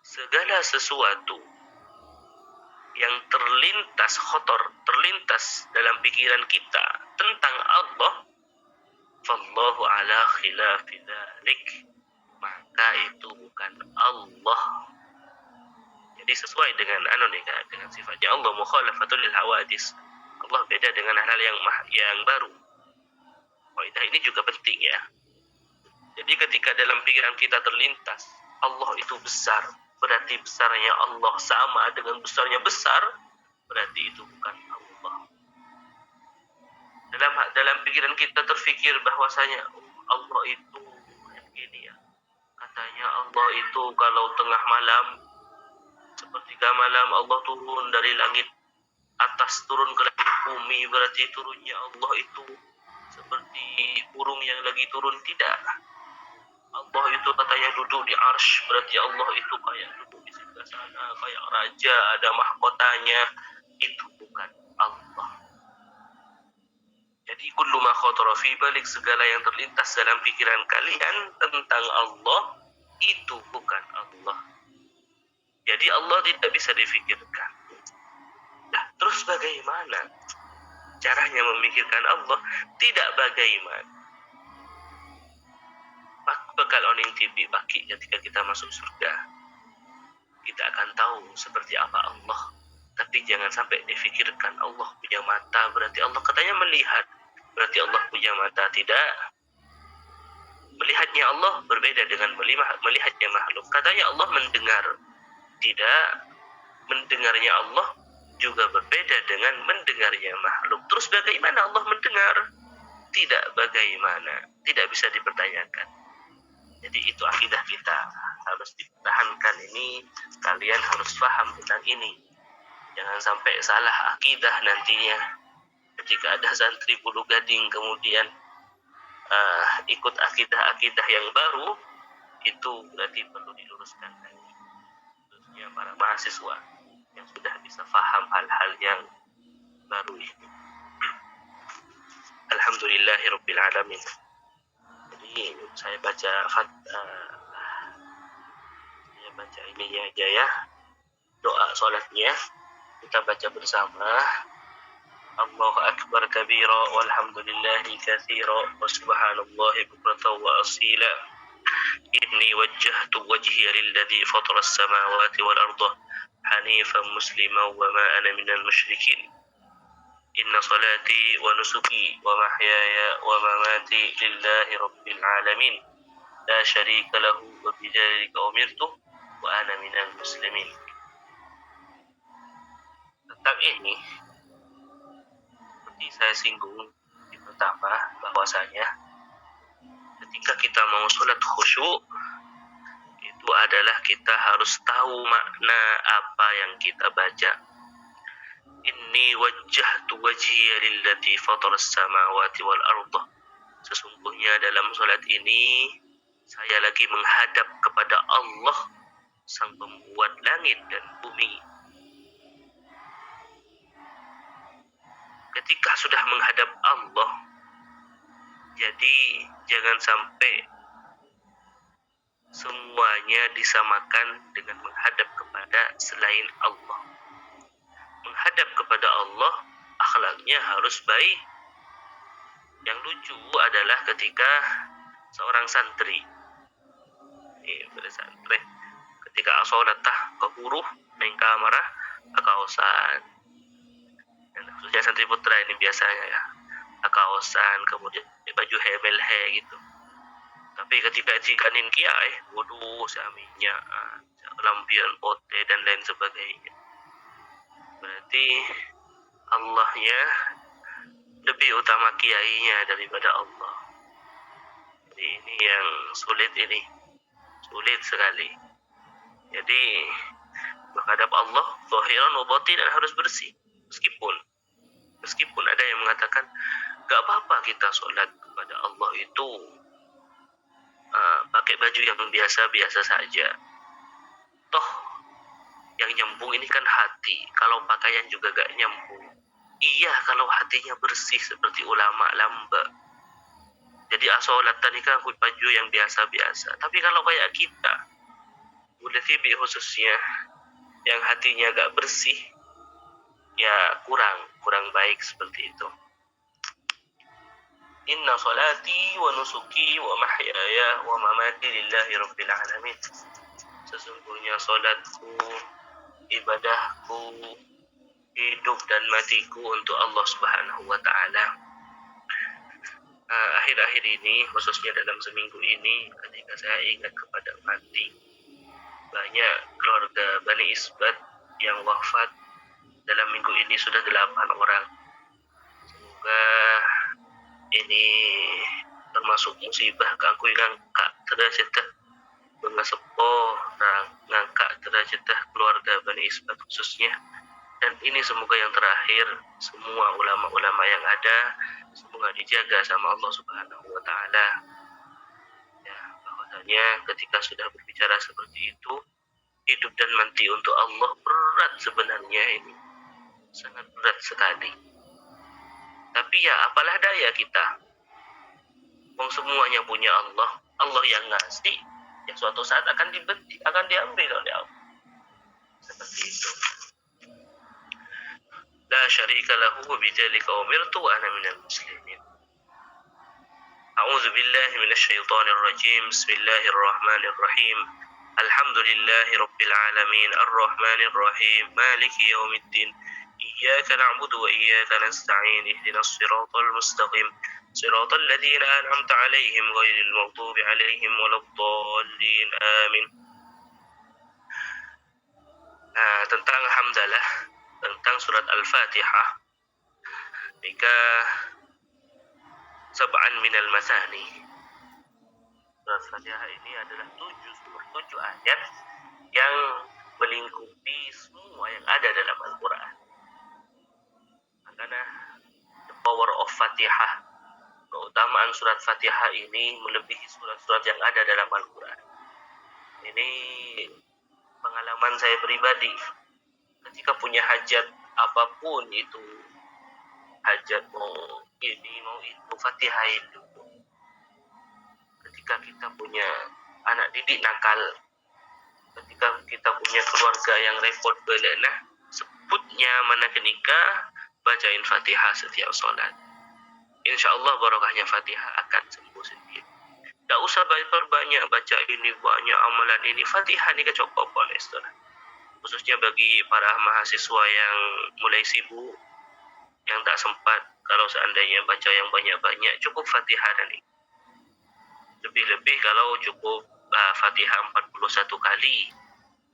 Segala sesuatu yang terlintas dalam pikiran kita tentang Allah, fallahu ala khilafi dzalik, maka itu bukan Allah. Jadi sesuai dengan dengan sifatnya Allah, mukhalafatul lil hawadis. Allah beda dengan hal yang baru. Kaidah ini juga penting ya. Jadi ketika dalam pikiran kita terlintas Allah itu besar, berarti besarnya Allah sama dengan besarnya besar, berarti itu bukan Allah. Dalam pikiran kita terfikir bahwasanya Allah itu begini ya. Katanya Allah itu kalau tengah malam, sepertiga malam Allah turun dari langit atas turun ke langit bumi, berarti turunnya Allah itu seperti burung yang lagi turun. Tidak. Allah itu katanya duduk di arsy, berarti Allah itu kayak duduk di sebelah sana, kayak raja, ada mahkotanya. Itu bukan Allah. Jadi kullu ma khatara fi balik, segala yang terlintas dalam pikiran kalian tentang Allah, itu bukan Allah. Jadi Allah tidak bisa difikirkan. Nah, terus bagaimana caranya memikirkan Allah? Tidak bagaimana. Bekal oning TV baki ketika kita masuk surga, kita akan tahu seperti apa Allah. Tapi jangan sampai difikirkan Allah punya mata, berarti Allah katanya melihat, berarti Allah punya mata. Tidak. Melihatnya Allah berbeda dengan melihatnya makhluk. Katanya Allah mendengar. Tidak. Mendengarnya Allah juga berbeda dengan mendengarnya makhluk. Terus bagaimana Allah mendengar? Tidak bagaimana. Tidak bisa dipertanyakan. Jadi itu akidah kita, harus dipertahankan ini. Kalian harus paham tentang ini. Jangan sampai salah akidah nantinya. Ketika ada santri bulu gading kemudian ikut akidah-akidah yang baru, itu berarti perlu diluruskan lagi. Khususnya para mahasiswa yang sudah bisa paham hal-hal yang baru ini. Alhamdulillahirabbil alamin. Jadi saya baca ininya aja ya, doa salatnya kita baca bersama. Allahu akbar kabira walhamdulillahi katsira wa subhanallahi bukratan wa asila. Inni wajjahtu wajhiya lilladzi fatara as-samawati wal arda hanifan musliman wa ma ana minal musyrikin. Inna salati wa nusuki wa mahyaya wa mamati lillahi rabbil alamin. La syarika lahu wa bidzalika umirtu wa ana minal muslimin. Tentang ini seperti saya singgung di pertama, bahwasanya ketika kita mau sholat khusyuk, itu adalah kita harus tahu makna apa yang kita baca. Inni wajjahtu wajhiya lillati fatara as-samawati wal arda. Sesungguhnya dalam salat ini saya lagi menghadap kepada Allah, sang pembuat langit dan bumi. Ketika sudah menghadap Allah, jadi jangan sampai semuanya disamakan dengan menghadap kepada selain Allah. Menghadap kepada Allah, akhlaknya harus baik. Yang lucu adalah ketika seorang santri, ketika sholat kehuru, main kamarah, akaosan. Dan khususnya santri putra ini biasanya ya, akaosan, kemudian baju hebel gitu. Tapi ketika jikanin kiai, wudu, saminya, lampion pote dan lain sebagainya. Berarti Allahnya lebih utama kiainya daripada Allah. Jadi ini yang sulit sekali. Jadi menghadap Allah zahiran wa batinan harus bersih. Meskipun ada yang mengatakan gak apa-apa kita sholat kepada Allah itu pakai baju yang biasa-biasa saja. Toh yang nyambung ini kan hati. Kalau pakaian juga gak nyambung. Iya kalau hatinya bersih seperti ulama lamba. Jadi asolatan ini kan baju yang biasa-biasa. Tapi kalau kayak kita, udah tibi khususnya, yang hatinya gak bersih, ya kurang baik seperti itu. Inna salati wa nusuki wa mahyaya wa mamati lillahi rabbil alamin. Sesungguhnya salatku, ibadahku, hidup dan matiku untuk Allah Subhanahu wa ta'ala. Akhir-akhir ini, khususnya dalam seminggu ini, ketika saya ingat kepada mati, banyak keluarga Bani Isbat yang wafat dalam minggu ini sudah 8 orang. Semoga ini termasuk musibah kangku ngangkak derajat mengasepo ngangkak derajat keluarga Bani Isbat khususnya. Dan ini semoga yang terakhir, semua ulama-ulama yang ada semoga dijaga sama Allah Subhanahu wa ta'ala. Ya, bahwasanya ketika sudah berbicara seperti itu, hidup dan mati untuk Allah berat sebenarnya ini. Sangat berat sekali. Tapi ya apalah daya kita. Wong semuanya punya Allah. Allah yang ngasih, yang suatu saat akan diambil oleh Allah. Seperti itu. La syarika lahu wa bidzalika umirtu wa ana minal muslimin. A'udzu billahi minasy syaithanir rajim. Bismillahirrahmanirrahim. Alhamdulillahi rabbil alamin arrahmanir rahim maliki yaumiddin. Iyyaka na'budu wa iyyaka nasta'in. Ihdinas siratal mustaqim. Siratal ladzina an'amta 'alaihim ghairil maghdubi 'alaihim waladdallin. Amin. Tentang hamdalah, tentang surat Al-Fatihah, maka sab'an minal masani. Surat Al-Fatihah ini adalah 7 ayat yang melingkupi semua yang ada dalam Al-Quran. Karena the power of Fatihah, keutamaan surat Fatihah ini melebihi surat-surat yang ada dalam Al-Quran. Ini pengalaman saya pribadi. Ketika punya hajat apapun itu, hajat mau ini mau itu, Fatihah itu. Ketika kita punya anak didik nakal, ketika kita punya keluarga yang repot belenah, sebutnya mana kenika, bacain Fatihah setiap sholat. Insya Allah barokahnya Fatihah akan sembuh sendiri. Tak usah banyak baca ini, banyak amalan ini. Fatihah ini kecukup oleh saudara. Khususnya bagi para mahasiswa yang mulai sibuk, yang tak sempat, kalau seandainya baca yang banyak-banyak, cukup Fatihah dan ini. Lebih-lebih kalau cukup Fatihah 41 kali.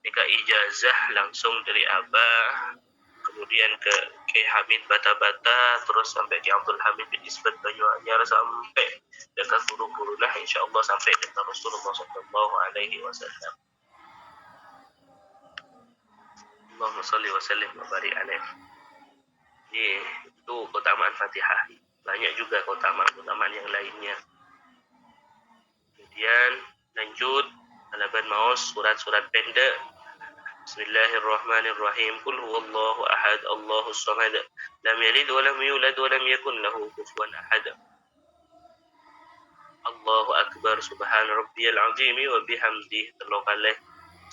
Jika ijazah langsung dari Abah, kemudian ke Kiai Hamid Bata-Bata, terus sampai ke Abdul Hamid bin Isbat Banyuanyar, sampai dekat guru-guru, nah insya Allah sampai dekat Rasulullah SAW. Allahumma salli wa sallim wa barik alaih. Itu keutamaan Fatihah. Banyak juga keutamaan yang lainnya. Kemudian lanjut halaman maos surat-surat pendek. Bismillahirrahmanirrahim. Qul huwallahu ahad, Allahus samad, lam yalid wa lam yulad wa lam yakun lahu kufuwan ahad. Allahu akbar, subhana rabbiyal azim wa bihamdihi. Talokaleh.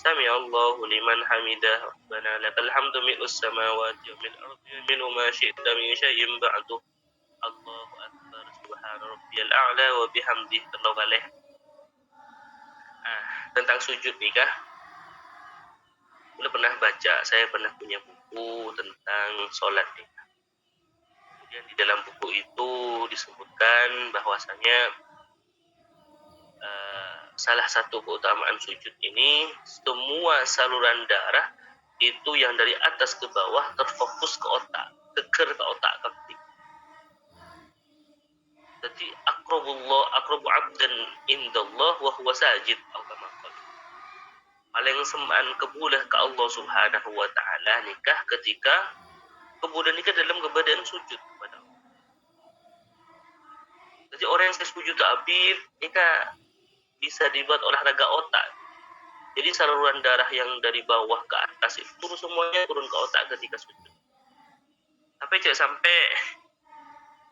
Sami Allahu liman hamidah, rabbana lakal hamdu mil'us samawati wa mil'al ardi wa mil'u ma syi'ta min syai'in ba'du. Allahu akbar, subhana rabbiyal a'la wa bihamdihi. Talokaleh. Tentang sujud nih kah? Saya pernah punya buku tentang sholat nih. Kemudian di dalam buku itu disebutkan bahwasanya salah satu keutamaan sujud ini, semua saluran darah itu yang dari atas ke bawah terfokus ke otak, keker ke otak kaki. Jadi aqrabu abdan indallah wa huwa sajid, paling semaan kebulah ke Allah Subhanahu wa taala nikah ketika kebulah nikah dalam keadaan sujud kepada Allah. Jadi orang yang sujud ta'bid nikah bisa dibuat olahraga otak. Jadi saluran darah yang dari bawah ke atas itu semuanya turun ke otak ketika sujud. Tapi jangan sampai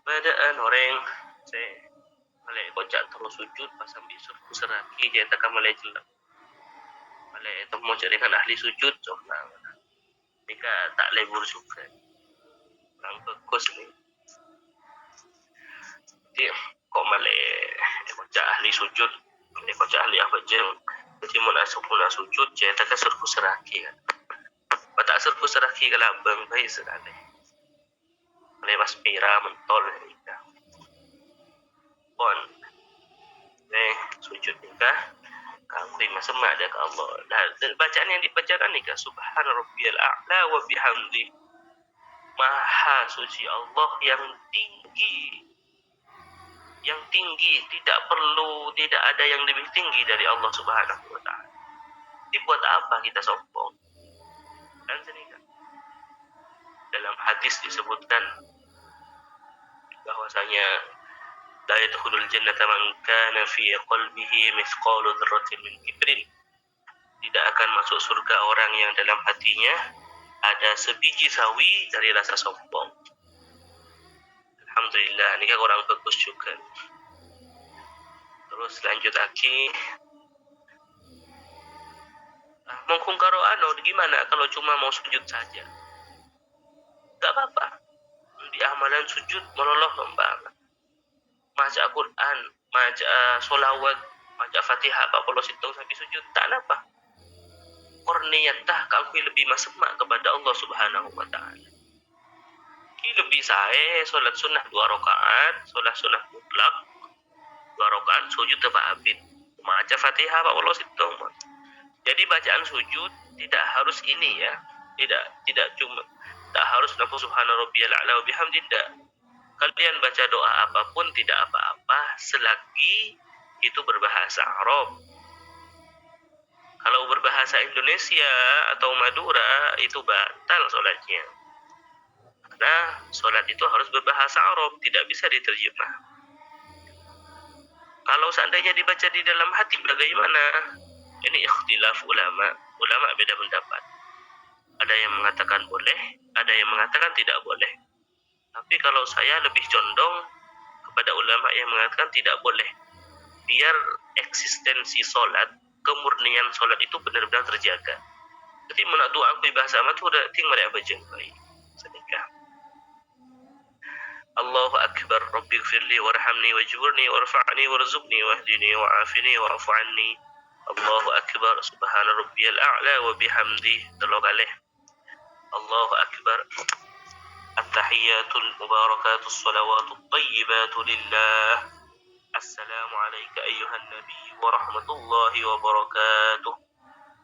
badaan orang saya malai kocak terus sujud pas sambil seraki dia takkan malai jelek. Malai itu mau cari kan ahli sujud so nah. Jika tak lebur juga. Orang bagus ni. Dia kok malai kocak ahli sujud, malai kocak ahli apa je. Jadi mau sujud je takkan serku seraki kan. Tak serku seraki kalau abang baik sekali. Malai mas pira mentol ni. Sujud nikah kami semak dia ke Allah. Dan bacaan yang dibacakan nikah subhana rabbiyal a'la wa bihamdi, maha suci Allah yang tinggi, tidak ada yang lebih tinggi dari Allah Subhanahu wa taala. Dibuat apa kita sombong? Dan senikah dalam hadis disebutkan bahwasanya la yadkhulul jannata man kana fi qalbihi mithqalu dzarratin min kibrin. Tidak akan masuk surga orang yang dalam hatinya ada sebiji sawi dari rasa sombong. Alhamdulillah, ini kan orang bagus juga. Terus lanjut lagi. Mengkungkaro gimana kalau cuma mau sujud saja? Gak apa-apa. Di amalan sujud menoloh banget. Maca Quran, maca solawat, maca Fatihah, apa kalau situng sampai sujud, tak apa. Korniyatah kami lebih masemak kepada Allah Subhanahu wa taala. Ki lebih sae solat sunnah 2 rakaat, solat sunnah mutlak 2 rakaat sujud ta'bid. Maca Fatihah apa kalau situng. Jadi bacaan sujud tidak harus ini ya. Tidak cuma tak harus nafsu subhana rabbiyal a'la wa bihamdi. Kalian baca doa apapun tidak apa-apa selagi itu berbahasa Arab. Kalau berbahasa Indonesia atau Madura itu batal solatnya. Karena solat itu harus berbahasa Arab, tidak bisa diterjemah. Kalau seandainya dibaca di dalam hati bagaimana? Ini ikhtilaf ulama. Ulama beda pendapat. Ada yang mengatakan boleh, ada yang mengatakan tidak boleh. Tapi kalau saya lebih condong kepada ulama yang mengatakan tidak boleh. Biar eksistensi solat, kemurnian solat itu benar-benar terjaga. Jadi menak doa aku bahasa amat tu udah ting mereka baca baik. Sedekah. Allahu akbar, rabbighfirli warhamni wajburni warfa'ni warzuqni wahdini wa'afini wa'fu anni. Allahu akbar, subhana rabbiyal a'la wa bihamdi. Tolong alih. Allahu akbar. At-tahiyyatul mubarakatus salawatut thayyibatu lillah. Assalamu alayka ayyuhan nabiy wa rahmatullahi wa barakatuh.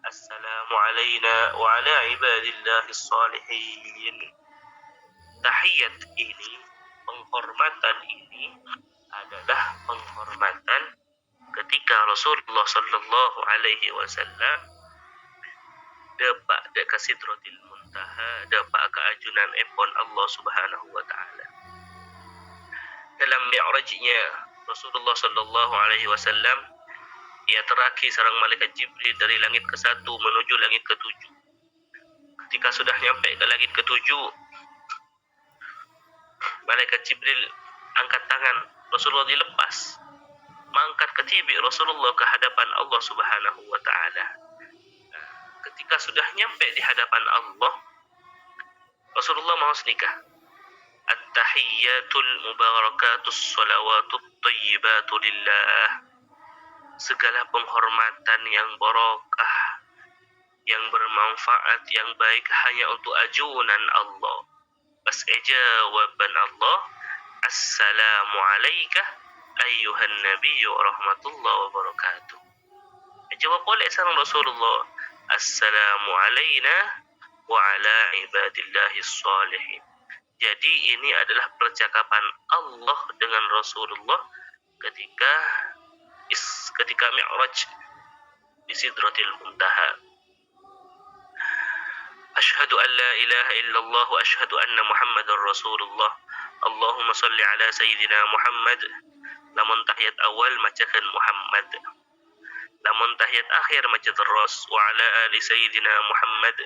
Assalamu alayna wa ala ibadillahis salihin. Tahiyat ini, penghormatan ini adalah penghormatan ketika Rasulullah sallallahu alaihi wasallam dapat dekat Sidratil Muntaha, dapat ke ajunan epon Allah Subhanahu wa taala. Dalam mi'rajnya Rasulullah sallallahu alaihi wasallam ia teraki sareng malaikat Jibril dari langit ke-1 menuju langit ke-7. Ketika sudah nyampe ke langit ke-7, malaikat Jibril angkat tangan, Rasulullah dilepas, mengangkat ketibi Rasulullah ke hadapan Allah Subhanahu wa taala. Ketika sudah nyampe di hadapan Allah, Rasulullah mau nikah. At-tahiyyatul mubarakatus salawatut thayyibatu lillah. Segala penghormatan yang barokah, yang bermanfaat, yang baik hanya untuk ajunan Allah. Bas jawaban Allah, assalamu alayka ayyuhan nabiyyu rahmatullahi wabarakatuh. Jawab oleh sang Rasulullah, assalamu alayna wa ala ibadillahis salihin. Jadi ini adalah percakapan Allah dengan Rasulullah ketika Mi'raj di Sidratil Muntaha. Asyhadu an la ilaha illallah wa asyhadu anna Muhammadar Rasulullah. Allahumma salli ala sayyidina Muhammad. Lamun tahiyat awal macakan Muhammad. Lamun tahiyat akhir maca terus wa ala ali sayyidina Muhammad.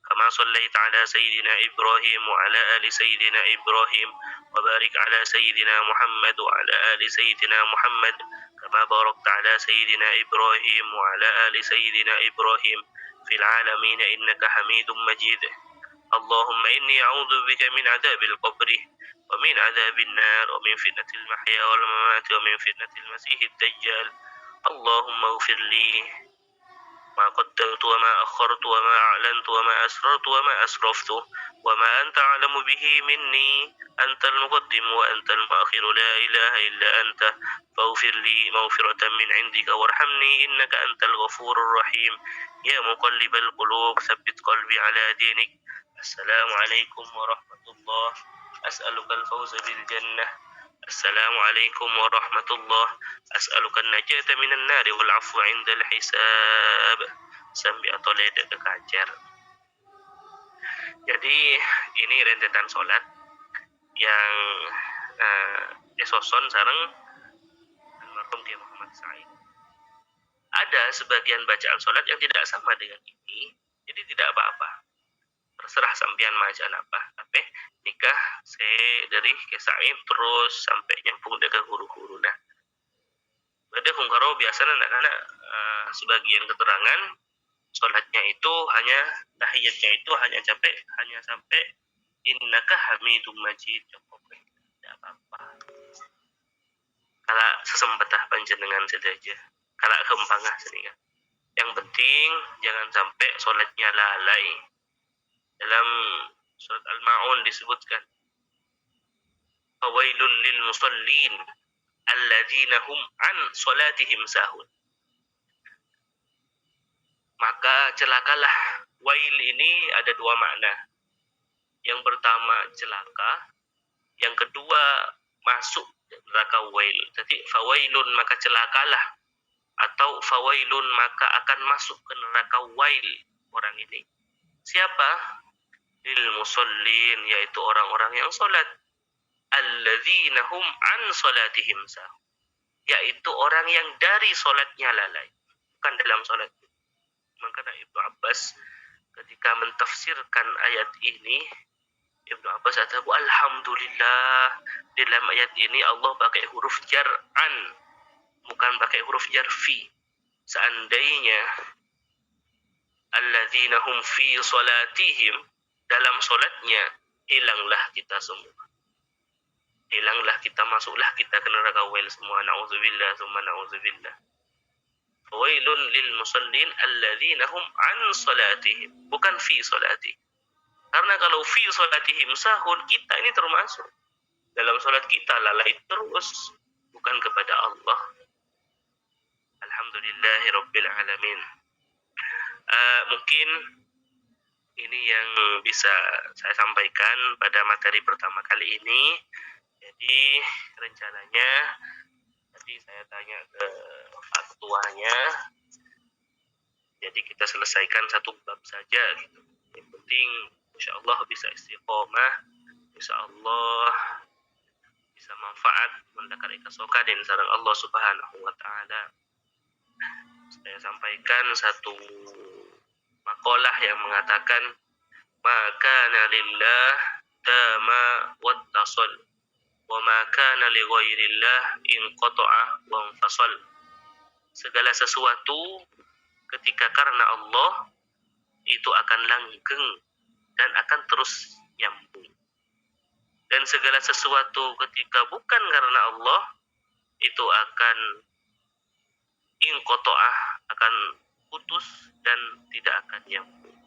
Kama sallaita ala sayyidina Ibrahim wa ala ali sayyidina Ibrahim wa barik ala sayyidina Muhammad wa ala ali sayyidina Muhammad kama barakta ala sayyidina Ibrahim wa ala ali sayyidina Ibrahim fil alamin innaka Hamidum Majid. Allahumma inni a'udzu bika min adzabil qabri wa min adzabil nar wa min fitnatil mahya wal mamat wa min fitnatil masiihid dajjal. Allahumma ighfir li ما قدمت وما أخرت وما أعلنت وما أسررت وما أسرفت وما أنت أعلم به مني أنت المقدم وأنت المؤخر لا إله إلا أنت فاغفر لي مغفرة من عندك وارحمني إنك أنت الغفور الرحيم يا مقلب القلوب ثبت قلبي على دينك. السلام عليكم ورحمة الله أسألك الفوز بالجنة. Assalamualaikum warahmatullah. As'aluka an-najata minan nari wal 'afwa 'indal hisab. Sampai atau leda ke kajar. Jadi ini rentetan salat yang esoson sareng almarhum Kiai Muhammad Said. Ada sebagian bacaan salat yang tidak sama dengan ini, jadi tidak apa-apa. Terserah sampean macam apa, tapi nikah saya dari Said terus sampai nyambung dengan guru-guru. Nah, pada kungkaro biasanya anak-anak sebagian keterangan sholatnya itu hanya tahiyatnya itu hanya sampai innaka Hamidum Majid, cukup, tidak apa-apa. Kalau sesempatah panjenengan saja, kalau kempangah sini kan. Yang penting jangan sampai sholatnya lalai. Dalam surat Al-Ma'un disebutkan fawailun lil musallin alladzina hum an salatihim sahun. Maka celakalah. Wail ini ada dua makna. Yang pertama celaka, yang kedua masuk neraka wail. Jadi fawailun maka celakalah, atau fawailun maka akan masuk ke neraka wail orang ini. Siapa? Lil musallin, yaitu orang-orang yang salat. Alladzina hum an salatihim sahun, yaitu orang yang dari salatnya lalai, bukan dalam salat. Maka Ibnu Abbas ketika mentafsirkan ayat ini, Ibnu Abbas kata, alhamdulillah, dalam ayat ini Allah pakai huruf jar an, bukan pakai huruf jar fi. Seandainya alladzina hum fi salatihim, dalam salatnya, hilanglah kita semua. Hilanglah kita, masuklah kita ke neraka wail semua. Na'udzubillah, summa na'udzubillah. Wailun lil musallin alladzina hum an salatihim, bukan fi salatihim. Karena kalau fi salatihim sahun, kita ini termasuk dalam salat kita lalai terus, bukan kepada Allah. Alhamdulillahi rabbil alamin. Mungkin ini yang bisa saya sampaikan pada materi pertama kali ini. Jadi rencananya tadi saya tanya ke aktuanya, jadi kita selesaikan satu bab saja gitu. Yang penting insya Allah bisa istiqomah, insya Allah bisa manfaat mendapat ikasoka dan sarang Allah Subhanahu wa taala. saya sampaikan satu makalah yang mengatakan maka lillah dama wattasal wa ma kana li ghairillah inqata'a wa infasal. Segala sesuatu ketika karena Allah itu akan langgeng dan akan terus nyambung. Dan segala sesuatu ketika bukan karena Allah itu akan inqata'ah, akan putus dan tidak akan nyambung.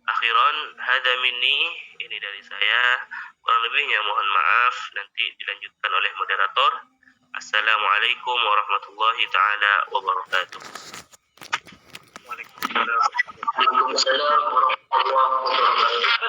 Akhiran hada minni, ini dari saya. Kurang lebihnya mohon maaf, nanti dilanjutkan oleh moderator. Assalamualaikum warahmatullahi taala wabarakatuh. Waalaikumsalam warahmatullahi wabarakatuh.